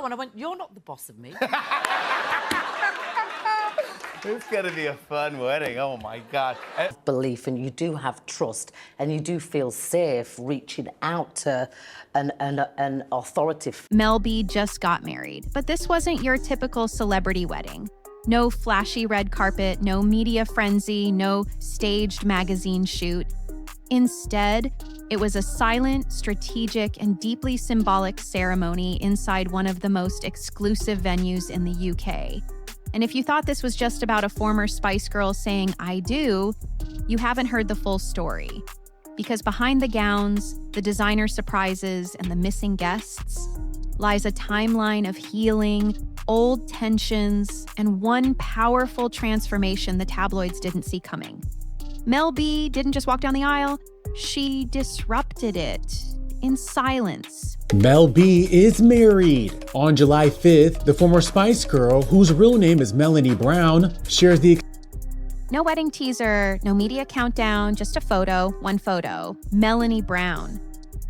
And I went, you're not the boss of me. It's going to be a fun wedding. Oh, my God. Belief, and you do have trust, and you do feel safe reaching out to an authority. Mel B just got married, but this wasn't your typical celebrity wedding. No flashy red carpet, no media frenzy, no staged magazine shoot. Instead, it was a silent, strategic, and deeply symbolic ceremony inside one of the most exclusive venues in the UK. And if you thought this was just about a former Spice Girl saying, "I do," you haven't heard the full story. Because behind the gowns, the designer surprises, and the missing guests lies a timeline of healing, old tensions, and one powerful transformation the tabloids didn't see coming. Mel B didn't just walk down the aisle, she disrupted it in silence. Mel B is married. On July 5th, the former Spice Girl, whose real name is Melanie Brown, shares the... No wedding teaser, no media countdown, just a photo, one photo. Melanie Brown.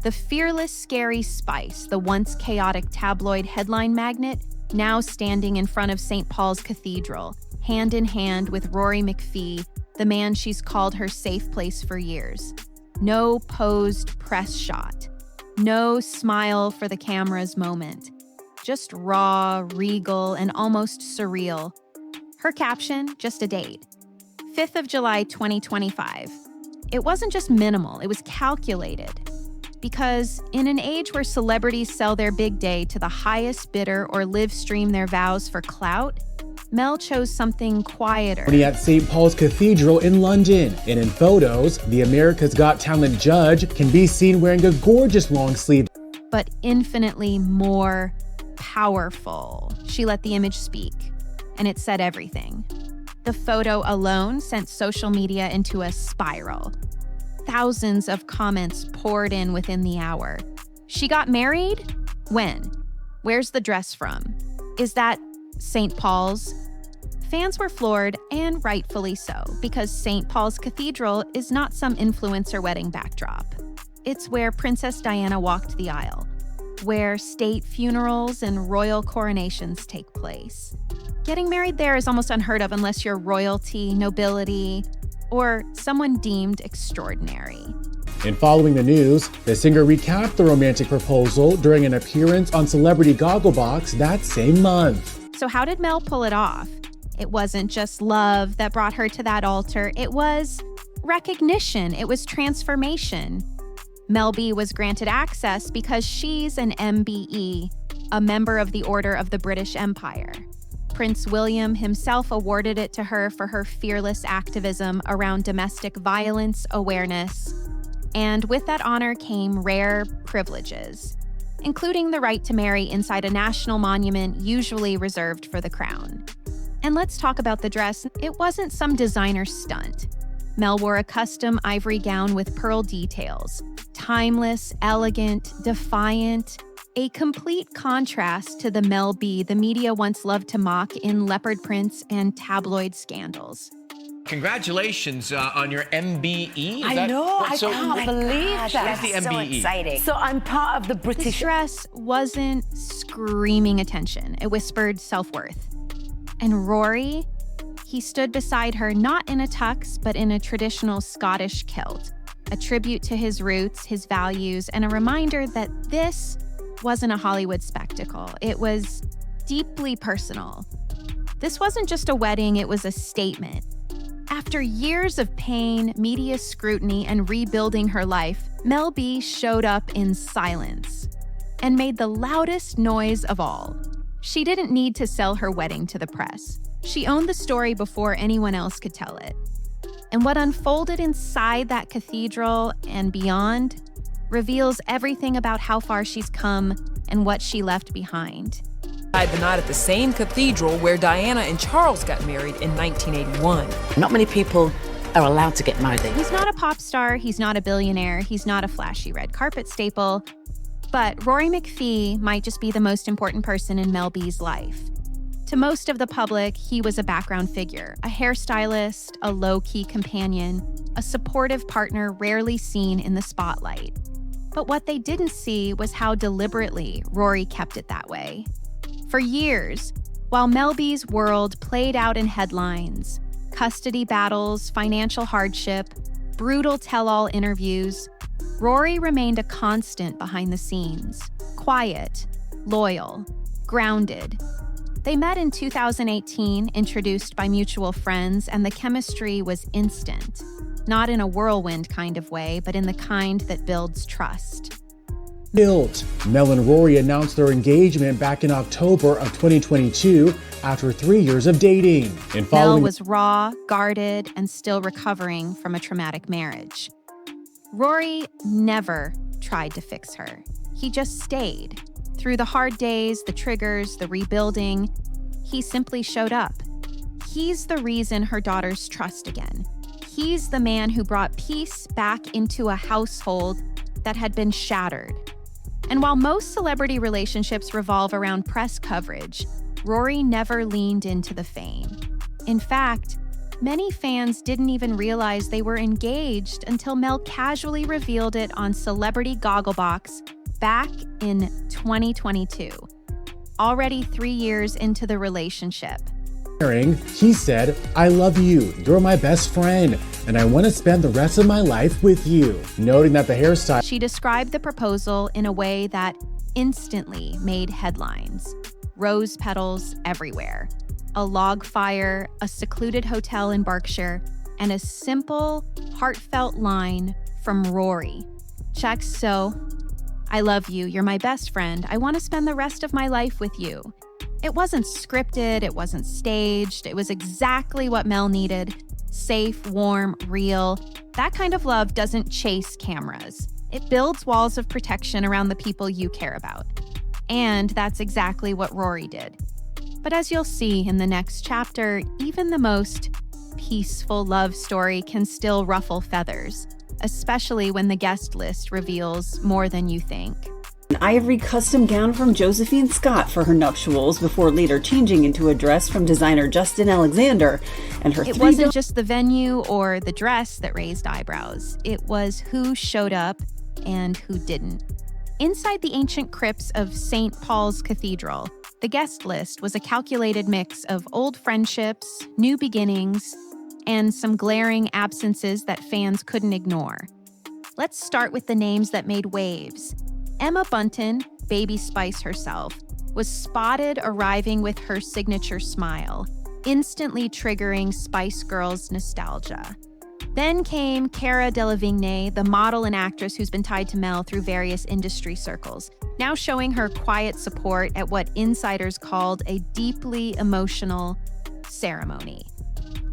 The fearless, scary Spice, the once chaotic tabloid headline magnet, now standing in front of St. Paul's Cathedral, hand in hand with Rory McPhee, the man she's called her safe place for years. No posed press shot. No smile for the camera's moment. Just raw, regal, and almost surreal. Her caption, just a date. 5th of July, 2025. It wasn't just minimal, it was calculated. Because in an age where celebrities sell their big day to the highest bidder or live stream their vows for clout, Mel chose something quieter. At St. Paul's Cathedral in London. And in photos, the America's Got Talent judge can be seen wearing a gorgeous long sleeve. But infinitely more powerful. She let the image speak, and it said everything. The photo alone sent social media into a spiral. Thousands of comments poured in within the hour. She got married? When? Where's the dress from? Is that St. Paul's? Fans were floored, and rightfully so, because St. Paul's Cathedral is not some influencer wedding backdrop. It's where Princess Diana walked the aisle, where state funerals and royal coronations take place. Getting married there is almost unheard of unless you're royalty, nobility, or someone deemed extraordinary. And following the news, the singer recapped the romantic proposal during an appearance on Celebrity Gogglebox that same month. So how did Mel pull it off? It wasn't just love that brought her to that altar. It was recognition. It was transformation. Mel B was granted access because she's an MBE, a member of the Order of the British Empire. Prince William himself awarded it to her for her fearless activism around domestic violence awareness. And with that honor came rare privileges, including the right to marry inside a national monument usually reserved for the crown. And let's talk about the dress. It wasn't some designer stunt. Mel wore a custom ivory gown with pearl details. Timeless, elegant, defiant, a complete contrast to the Mel B the media once loved to mock in leopard prints and tabloid scandals. Congratulations on your MBE. I know, I can't believe that. What is the MBE? So exciting. So I'm part of the This British... dress wasn't screaming attention. It whispered self-worth. And Rory, he stood beside her not in a tux, but in a traditional Scottish kilt, a tribute to his roots, his values, and a reminder that this wasn't a Hollywood spectacle. It was deeply personal. This wasn't just a wedding, it was a statement. After years of pain, media scrutiny, and rebuilding her life, Mel B showed up in silence and made the loudest noise of all. She didn't need to sell her wedding to the press. She owned the story before anyone else could tell it. And what unfolded inside that cathedral and beyond reveals everything about how far she's come and what she left behind. The night at the same cathedral where Diana and Charles got married in 1981. Not many people are allowed to get married. He's not a pop star, he's not a billionaire, he's not a flashy red carpet staple, but Rory McPhee might just be the most important person in Mel B's life. To most of the public, he was a background figure, a hairstylist, a low-key companion, a supportive partner rarely seen in the spotlight. But what they didn't see was how deliberately Rory kept it that way. For years, while Mel B's world played out in headlines, custody battles, financial hardship, brutal tell-all interviews, Rory remained a constant behind the scenes, quiet, loyal, grounded. They met in 2018, introduced by mutual friends, and the chemistry was instant. Not in a whirlwind kind of way, but in the kind that builds trust. Mel and Rory announced their engagement back in October of 2022 after 3 years of dating. Mel was raw, guarded, and still recovering from a traumatic marriage. Rory never tried to fix her. He just stayed. Through the hard days, the triggers, the rebuilding, he simply showed up. He's the reason her daughters trust again. He's the man who brought peace back into a household that had been shattered. And while most celebrity relationships revolve around press coverage, Rory never leaned into the fame. In fact, many fans didn't even realize they were engaged until Mel casually revealed it on Celebrity Gogglebox back in 2022. Already 3 years into the relationship. He said, "I love you, you're my best friend, and I want to spend the rest of my life with you," noting that the hairstyle. She described the proposal in a way that instantly made headlines. Rose petals everywhere, a log fire, a secluded hotel in Berkshire, and a simple, heartfelt line from Rory. Checks so, "I love you, you're my best friend, I want to spend the rest of my life with you." It wasn't scripted, it wasn't staged, it was exactly what Mel needed. Safe, warm, real. That kind of love doesn't chase cameras. It builds walls of protection around the people you care about. And that's exactly what Rory did. But as you'll see in the next chapter, even the most peaceful love story can still ruffle feathers, especially when the guest list reveals more than you think. An ivory custom gown from Josephine Scott for her nuptials before later changing into a dress from designer Justin Alexander, and her It wasn't just the venue or the dress that raised eyebrows. It was who showed up and who didn't. Inside the ancient crypts of St. Paul's Cathedral, the guest list was a calculated mix of old friendships, new beginnings, and some glaring absences that fans couldn't ignore. Let's start with the names that made waves. Emma Bunton, Baby Spice herself, was spotted arriving with her signature smile, instantly triggering Spice Girls nostalgia. Then came Cara Delevingne, the model and actress who's been tied to Mel through various industry circles, now showing her quiet support at what insiders called a deeply emotional ceremony.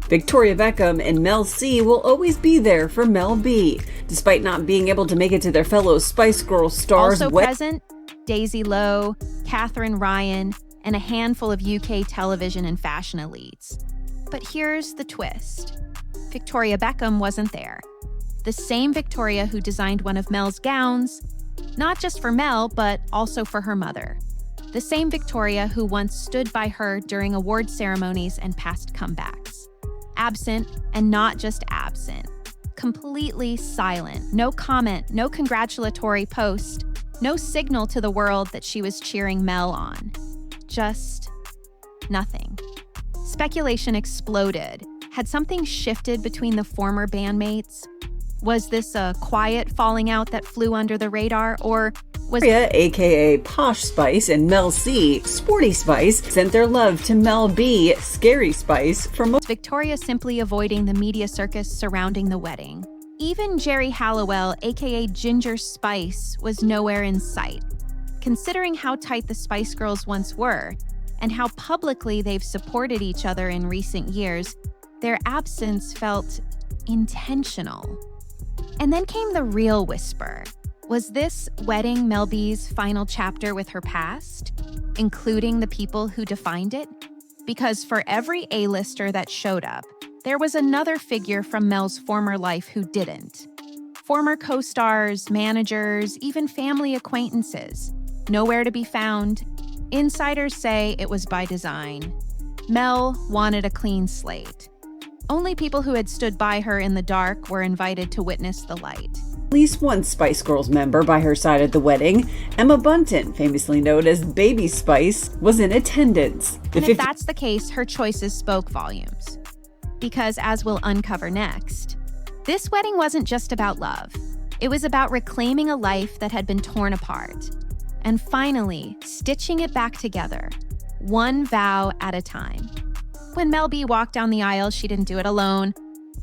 Victoria Beckham and Mel C will always be there for Mel B, despite not being able to make it to their fellow Spice Girls stars. Also present, Daisy Lowe, Catherine Ryan, and a handful of UK television and fashion elites. But here's the twist. Victoria Beckham wasn't there. The same Victoria who designed one of Mel's gowns, not just for Mel, but also for her mother. The same Victoria who once stood by her during award ceremonies and past comebacks. Absent, and not just absent. Completely silent. No comment, no congratulatory post, no signal to the world that she was cheering Mel on. Just nothing. Speculation exploded. Had something shifted between the former bandmates? Was this a quiet falling out that flew under the radar, or was Victoria, aka Posh Spice, and Mel C, Sporty Spice, sent their love to Mel B, Scary Spice, for most Victoria simply avoiding the media circus surrounding the wedding? Even Jerry Halliwell, aka Ginger Spice, was nowhere in sight. Considering how tight the Spice Girls once were, and how publicly they've supported each other in recent years, their absence felt intentional. And then came the real whisper. Was this wedding Mel B's final chapter with her past, including the people who defined it? Because for every A-lister that showed up, there was another figure from Mel's former life who didn't. Former co-stars, managers, even family acquaintances. Nowhere to be found. Insiders say it was by design. Mel wanted a clean slate. Only people who had stood by her in the dark were invited to witness the light. At least one Spice Girls member by her side at the wedding. Emma Bunton, famously known as Baby Spice, was in attendance. And if that's the case, her choices spoke volumes. Because, as we'll uncover next, this wedding wasn't just about love. It was about reclaiming a life that had been torn apart, and finally stitching it back together, one vow at a time. When Mel B walked down the aisle, she didn't do it alone.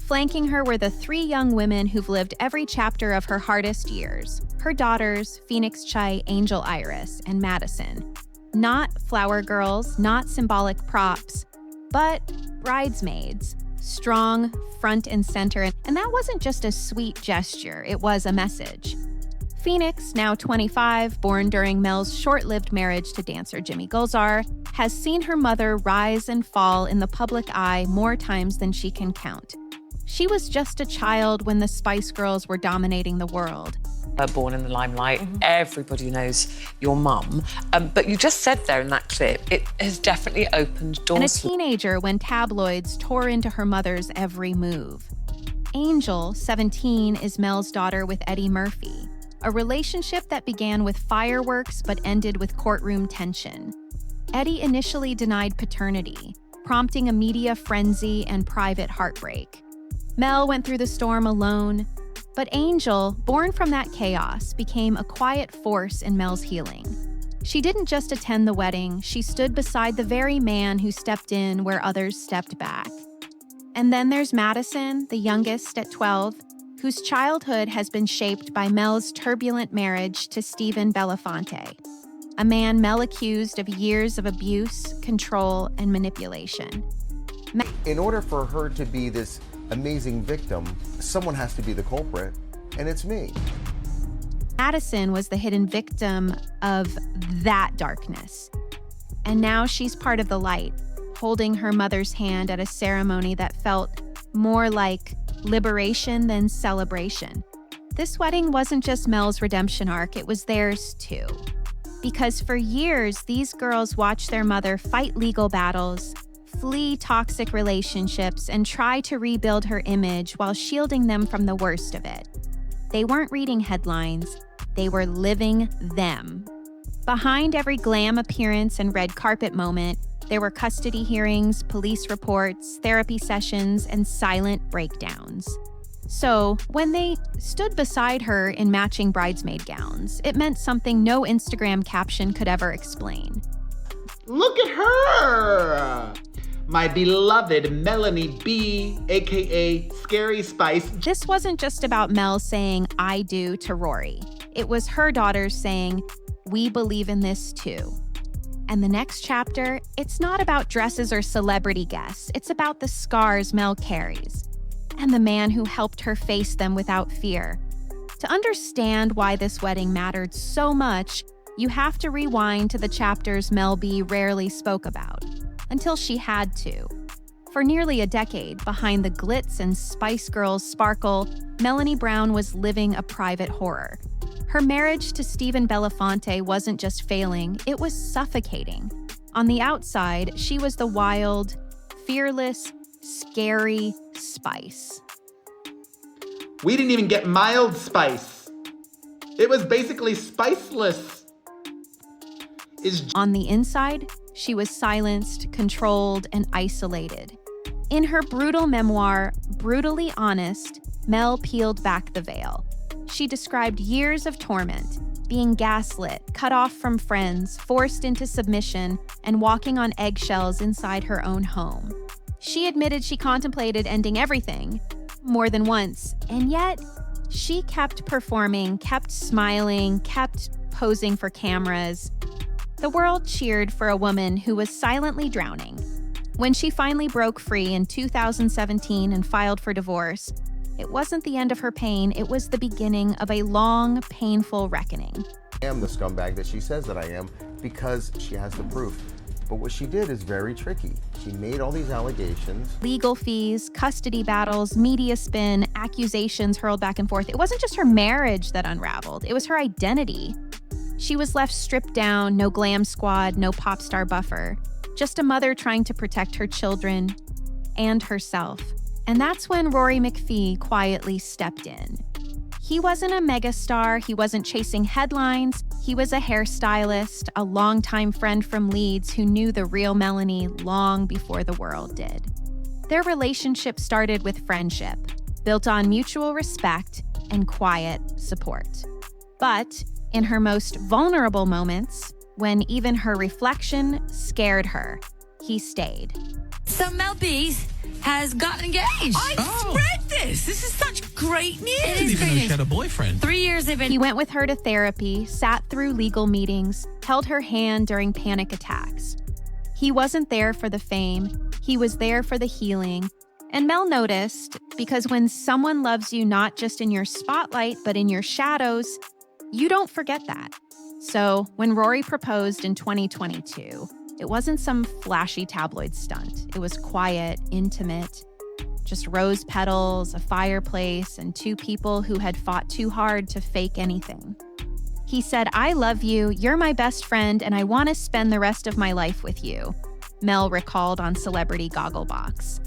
Flanking her were the three young women who've lived every chapter of her hardest years. Her daughters, Phoenix Chai, Angel Iris, and Madison. Not flower girls, not symbolic props, but bridesmaids. Strong, front and center, and that wasn't just a sweet gesture, it was a message. Phoenix, now 25, born during Mel's short-lived marriage to dancer Jimmy Gulzar, has seen her mother rise and fall in the public eye more times than she can count. She was just a child when the Spice Girls were dominating the world. Born in the limelight, everybody knows your mum. But you just said there in that clip, it has definitely opened doors. And a teenager when tabloids tore into her mother's every move. Angel, 17, is Mel's daughter with Eddie Murphy, a relationship that began with fireworks but ended with courtroom tension. Eddie initially denied paternity, prompting a media frenzy and private heartbreak. Mel went through the storm alone, but Angel, born from that chaos, became a quiet force in Mel's healing. She didn't just attend the wedding, she stood beside the very man who stepped in where others stepped back. And then there's Madison, the youngest at 12, whose childhood has been shaped by Mel's turbulent marriage to Stephen Belafonte, a man Mel accused of years of abuse, control, and manipulation. In order for her to be this amazing victim, someone has to be the culprit, and it's me. Madison was the hidden victim of that darkness. And now she's part of the light, holding her mother's hand at a ceremony that felt more like liberation than celebration. This wedding wasn't just Mel's redemption arc, it was theirs too. Because for years, these girls watched their mother fight legal battles, flee toxic relationships, and try to rebuild her image while shielding them from the worst of it. They weren't reading headlines, they were living them. Behind every glam appearance and red carpet moment, there were custody hearings, police reports, therapy sessions, and silent breakdowns. So, when they stood beside her in matching bridesmaid gowns, it meant something no Instagram caption could ever explain. Look at her! My beloved Melanie B, aka Scary Spice. This wasn't just about Mel saying, "I do" to Rory. It was her daughters saying, "We believe in this too." And the next chapter, it's not about dresses or celebrity guests. It's about the scars Mel carries and the man who helped her face them without fear. To understand why this wedding mattered so much, you have to rewind to the chapters Mel B rarely spoke about, until she had to. For nearly a decade, behind the glitz and Spice Girls sparkle, Melanie Brown was living a private horror. Her marriage to Stephen Belafonte wasn't just failing, it was suffocating. On the outside, she was the wild, fearless, scary Spice. We didn't even get mild spice. It was basically spiceless. On the inside, she was silenced, controlled, and isolated. In her brutal memoir, Brutally Honest, Mel peeled back the veil. She described years of torment, being gaslit, cut off from friends, forced into submission, and walking on eggshells inside her own home. She admitted she contemplated ending everything more than once, and yet she kept performing, kept smiling, kept posing for cameras. The world cheered for a woman who was silently drowning. When she finally broke free in 2017 and filed for divorce, it wasn't the end of her pain, it was the beginning of a long, painful reckoning. I am the scumbag that she says that I am because she has the proof. But what she did is very tricky. She made all these allegations. Legal fees, custody battles, media spin, accusations hurled back and forth. It wasn't just her marriage that unraveled, it was her identity. She was left stripped down, no glam squad, no pop star buffer. Just a mother trying to protect her children and herself. And that's when Rory McPhee quietly stepped in. He wasn't a megastar, he wasn't chasing headlines, he was a hairstylist, a longtime friend from Leeds who knew the real Melanie long before the world did. Their relationship started with friendship, built on mutual respect and quiet support. But in her most vulnerable moments, when even her reflection scared her, he stayed. So Mel B has gotten engaged. I read this. This is such great news. It I didn't is even know great she had a boyfriend. 3 years they've been. He went with her to therapy, sat through legal meetings, held her hand during panic attacks. He wasn't there for the fame, he was there for the healing. And Mel noticed, because when someone loves you not just in your spotlight, but in your shadows, you don't forget that. So when Rory proposed in 2022, it wasn't some flashy tabloid stunt. It was quiet, intimate, just rose petals, a fireplace, and two people who had fought too hard to fake anything. He said, "I love you, you're my best friend, and I want to spend the rest of my life with you," Mel recalled on Celebrity Gogglebox.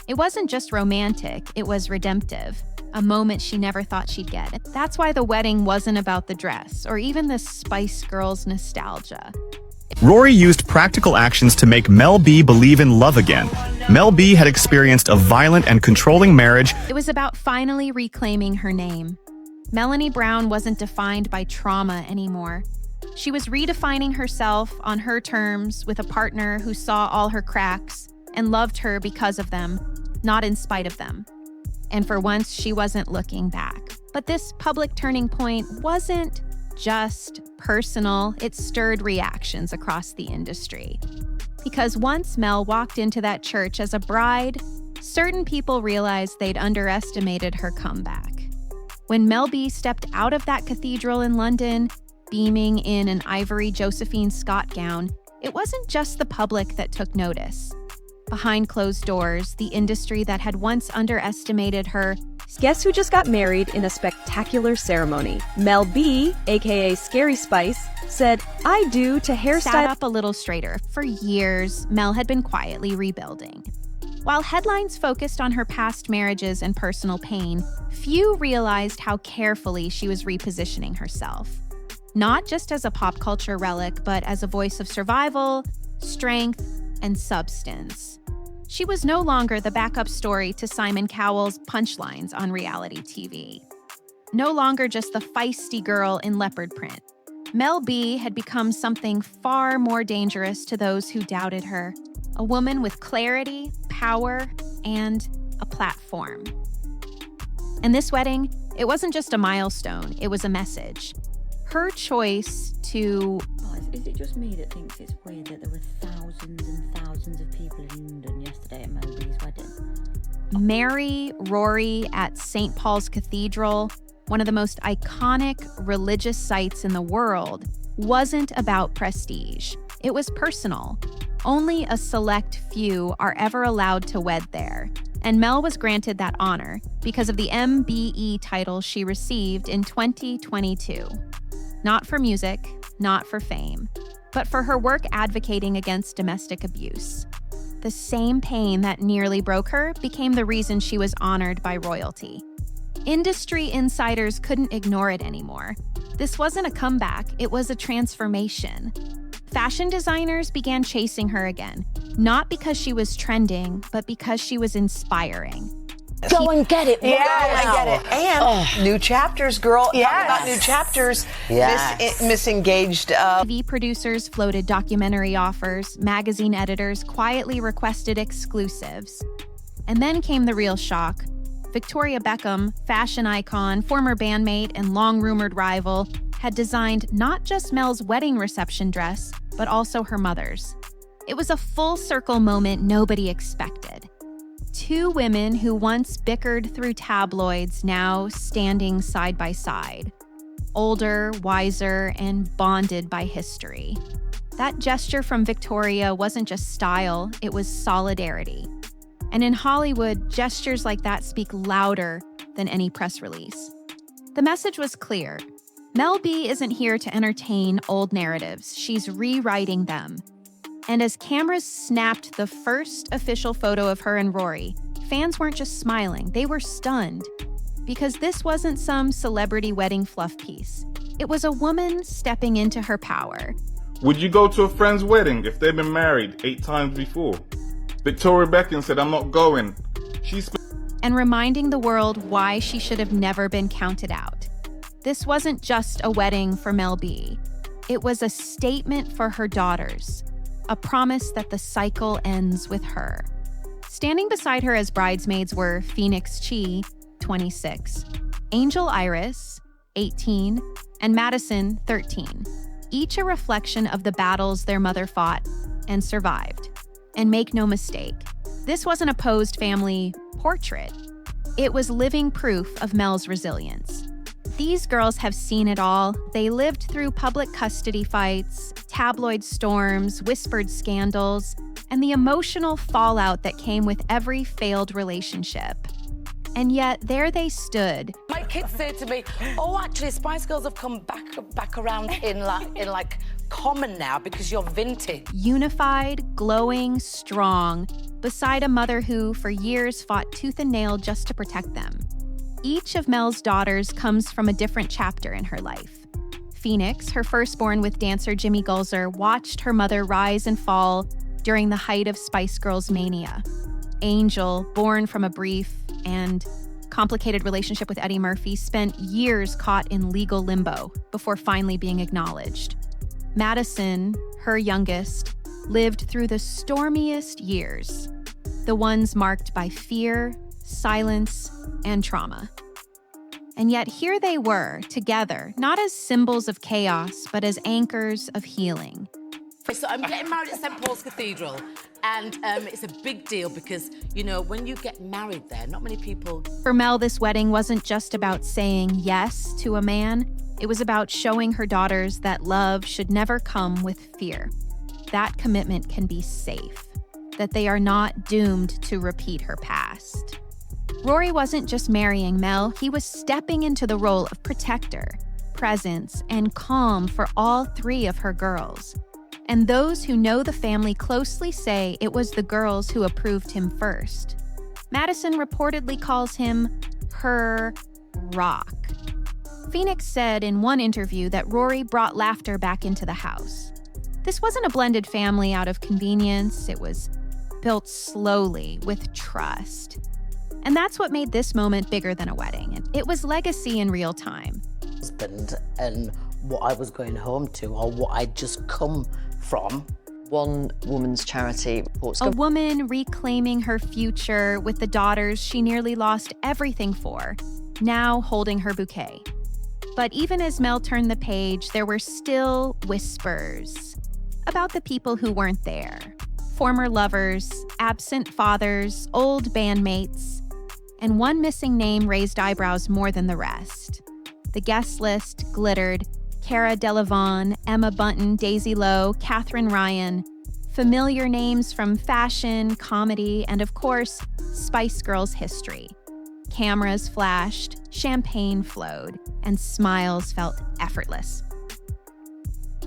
It wasn't just romantic, it was redemptive, a moment she never thought she'd get. That's why the wedding wasn't about the dress or even the Spice Girls nostalgia. Rory used practical actions to make Mel B believe in love again. Mel B had experienced a violent and controlling marriage. It was about finally reclaiming her name. Melanie Brown wasn't defined by trauma anymore. She was redefining herself on her terms with a partner who saw all her cracks and loved her because of them, not in spite of them. And for once, she wasn't looking back. But this public turning point wasn't just personal, it stirred reactions across the industry. Because once Mel walked into that church as a bride, certain people realized they'd underestimated her comeback. When Mel B stepped out of that cathedral in London, beaming in an ivory Josephine Scott gown, it wasn't just the public that took notice. Behind closed doors, the industry that had once underestimated her. Guess who just got married in a spectacular ceremony? Mel B, aka Scary Spice, said, "I do" to hairstyle. Sat up a little straighter. For years, Mel had been quietly rebuilding. While headlines focused on her past marriages and personal pain, few realized how carefully she was repositioning herself. Not just as a pop culture relic, but as a voice of survival, strength, and substance. She was no longer the backup story to Simon Cowell's punchlines on reality TV. No longer just the feisty girl in leopard print. Mel B had become something far more dangerous to those who doubted her. A woman with clarity, power, and a platform. And this wedding, it wasn't just a milestone, it was a message. Her choice to... Is it just me that thinks it's weird that there were thousands and thousands of people in London yesterday at Mel B's wedding? Marry Rory at St. Paul's Cathedral, one of the most iconic religious sites in the world, wasn't about prestige. It was personal. Only a select few are ever allowed to wed there. And Mel was granted that honor because of the MBE title she received in 2022. Not for music, not for fame, but for her work advocating against domestic abuse. The same pain that nearly broke her became the reason she was honored by royalty. Industry insiders couldn't ignore it anymore. This wasn't a comeback, it was a transformation. Fashion designers began chasing her again, not because she was trending, but because she was inspiring. Go and get it. Yeah, I get it. And new chapters, girl. Yes. Talk about new chapters. Yes. Misengaged. TV producers floated documentary offers. Magazine editors quietly requested exclusives. And then came the real shock. Victoria Beckham, fashion icon, former bandmate, and long-rumored rival, had designed not just Mel's wedding reception dress, but also her mother's. It was a full-circle moment nobody expected. Two women who once bickered through tabloids now standing side by side. Older, wiser, and bonded by history. That gesture from Victoria wasn't just style, it was solidarity. And in Hollywood, gestures like that speak louder than any press release. The message was clear. Mel B isn't here to entertain old narratives, she's rewriting them. And as cameras snapped the first official photo of her and Rory, fans weren't just smiling, they were stunned. because this wasn't some celebrity wedding fluff piece. It was a woman stepping into her power. Would you go to a friend's wedding if they've been married 8 times before? Victoria Beckham said, I'm not going. And reminding the world why she should have never been counted out. This wasn't just a wedding for Mel B. It was a statement for her daughters, a promise that the cycle ends with her. Standing beside her as bridesmaids were Phoenix Chi, 26, Angel Iris, 18, and Madison, 13, each a reflection of the battles their mother fought and survived. And make no mistake, this wasn't a posed family portrait. It was living proof of Mel's resilience. These girls have seen it all. They lived through public custody fights, tabloid storms, whispered scandals, and the emotional fallout that came with every failed relationship. And yet, there they stood. My kids say to me, oh, actually, Spice Girls have come back around in like common now because you're vintage. Unified, glowing, strong, beside a mother who, for years, fought tooth and nail just to protect them. Each of Mel's daughters comes from a different chapter in her life. Phoenix, her firstborn with dancer Jimmy Gulzer, watched her mother rise and fall during the height of Spice Girls mania. Angel, born from a brief and complicated relationship with Eddie Murphy, spent years caught in legal limbo before finally being acknowledged. Madison, her youngest, lived through the stormiest years, the ones marked by fear, silence, and trauma. And yet here they were, together, not as symbols of chaos, but as anchors of healing. So I'm getting married at St. Paul's Cathedral, and it's a big deal because, you know, when you get married there, not many people... For Mel, this wedding wasn't just about saying yes to a man. It was about showing her daughters that love should never come with fear. That commitment can be safe, that they are not doomed to repeat her past. Rory wasn't just marrying Mel, he was stepping into the role of protector, presence, and calm for all 3 of her girls. And those who know the family closely say it was the girls who approved him first. Madison reportedly calls him her rock. Phoenix said in one interview that Rory brought laughter back into the house. This wasn't a blended family out of convenience, it was built slowly with trust. And that's what made this moment bigger than a wedding. It was legacy in real time. Husband and what I was going home to, or what I'd just come from. One woman's charity. A woman reclaiming her future with the daughters she nearly lost everything for, now holding her bouquet. But even as Mel turned the page, there were still whispers about the people who weren't there. Former lovers, absent fathers, old bandmates, and one missing name raised eyebrows more than the rest. The guest list glittered: Cara Delevingne, Emma Bunton, Daisy Lowe, Katherine Ryan, familiar names from fashion, comedy, and of course, Spice Girls history. Cameras flashed, champagne flowed, and smiles felt effortless.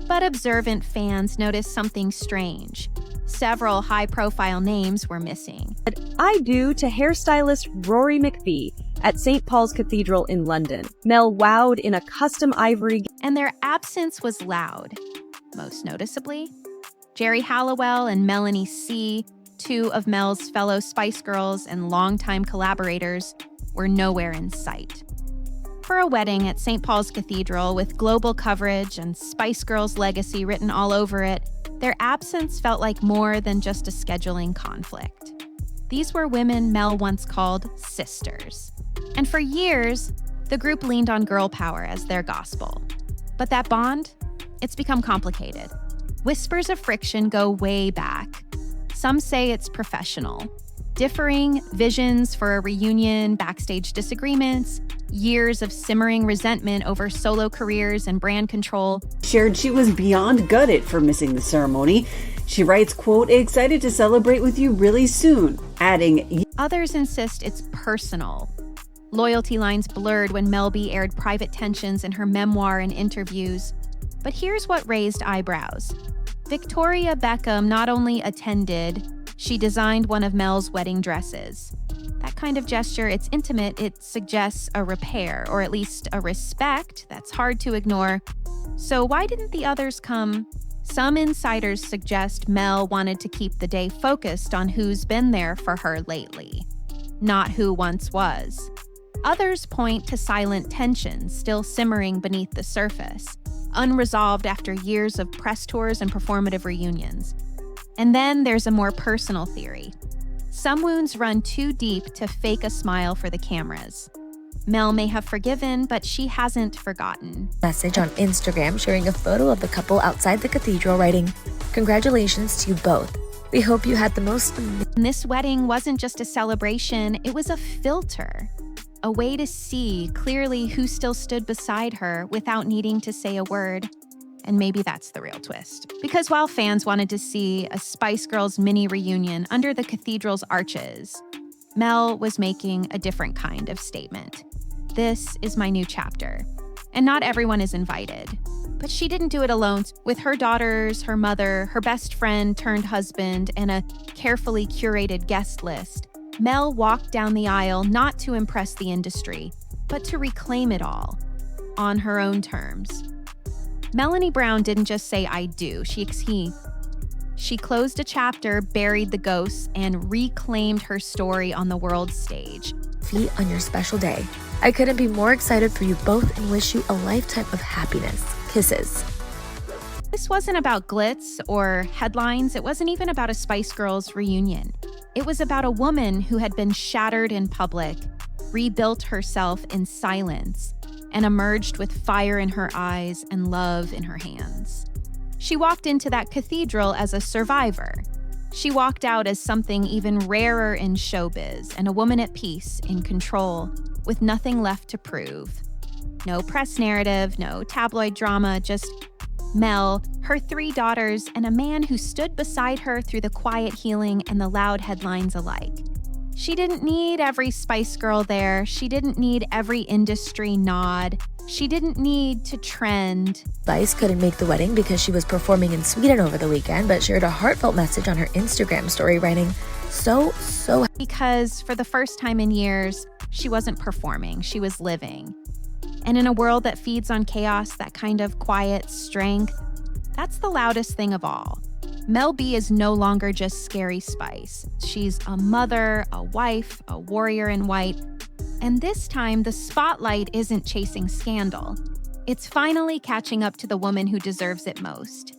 But observant fans noticed something strange. Several high-profile names were missing. I do to hairstylist Rory McPhee at St. Paul's Cathedral in London. Mel wowed in a custom ivory... And their absence was loud. Most noticeably, Jerry Halliwell and Melanie C., 2 of Mel's fellow Spice Girls and longtime collaborators, were nowhere in sight. For a wedding at St. Paul's Cathedral with global coverage and Spice Girls' legacy written all over it, their absence felt like more than just a scheduling conflict. These were women Mel once called sisters. And for years, the group leaned on girl power as their gospel. But that bond, it's become complicated. Whispers of friction go way back. Some say it's professional. Differing visions for a reunion, backstage disagreements, years of simmering resentment over solo careers and brand control. Shared she was beyond gutted for missing the ceremony. She writes, quote, excited to celebrate with you really soon, adding, others insist it's personal. Loyalty lines blurred when Mel B aired private tensions in her memoir and interviews. But here's what raised eyebrows. Victoria Beckham not only attended, she designed one of Mel's wedding dresses. That kind of gesture, it's intimate, it suggests a repair, or at least a respect that's hard to ignore. So why didn't the others come? Some insiders suggest Mel wanted to keep the day focused on who's been there for her lately, not who once was. Others point to silent tensions still simmering beneath the surface, unresolved after years of press tours and performative reunions. And then there's a more personal theory. Some wounds run too deep to fake a smile for the cameras. Mel may have forgiven, but she hasn't forgotten. Message on Instagram sharing a photo of the couple outside the cathedral writing, "Congratulations to you both. We hope you had the most..." This wedding wasn't just a celebration, it was a filter. A way to see clearly who still stood beside her without needing to say a word. And maybe that's the real twist. Because while fans wanted to see a Spice Girls mini reunion under the cathedral's arches, Mel was making a different kind of statement. This is my new chapter. And not everyone is invited. But she didn't do it alone. With her daughters, her mother, her best friend turned husband, and a carefully curated guest list, Mel walked down the aisle not to impress the industry, but to reclaim it all, on her own terms. Melanie Brown didn't just say, "I do." She closed a chapter, buried the ghosts, and reclaimed her story on the world stage. Feet on your special day. I couldn't be more excited for you both and wish you a lifetime of happiness. Kisses. This wasn't about glitz or headlines. It wasn't even about a Spice Girls reunion. It was about a woman who had been shattered in public, rebuilt herself in silence, and emerged with fire in her eyes and love in her hands. She walked into that cathedral as a survivor. She walked out as something even rarer in showbiz, and a woman at peace, in control, with nothing left to prove. No press narrative, no tabloid drama, just Mel, her 3 daughters, and a man who stood beside her through the quiet healing and the loud headlines alike. She didn't need every Spice Girl there. She didn't need every industry nod. She didn't need to trend. Spice couldn't make the wedding because she was performing in Sweden over the weekend, but shared a heartfelt message on her Instagram story writing, so because for the first time in years, she wasn't performing, she was living. And in a world that feeds on chaos, that kind of quiet strength, that's the loudest thing of all. Mel B is no longer just scary Spice. She's a mother, a wife, a warrior in white. And this time, the spotlight isn't chasing scandal. It's finally catching up to the woman who deserves it most.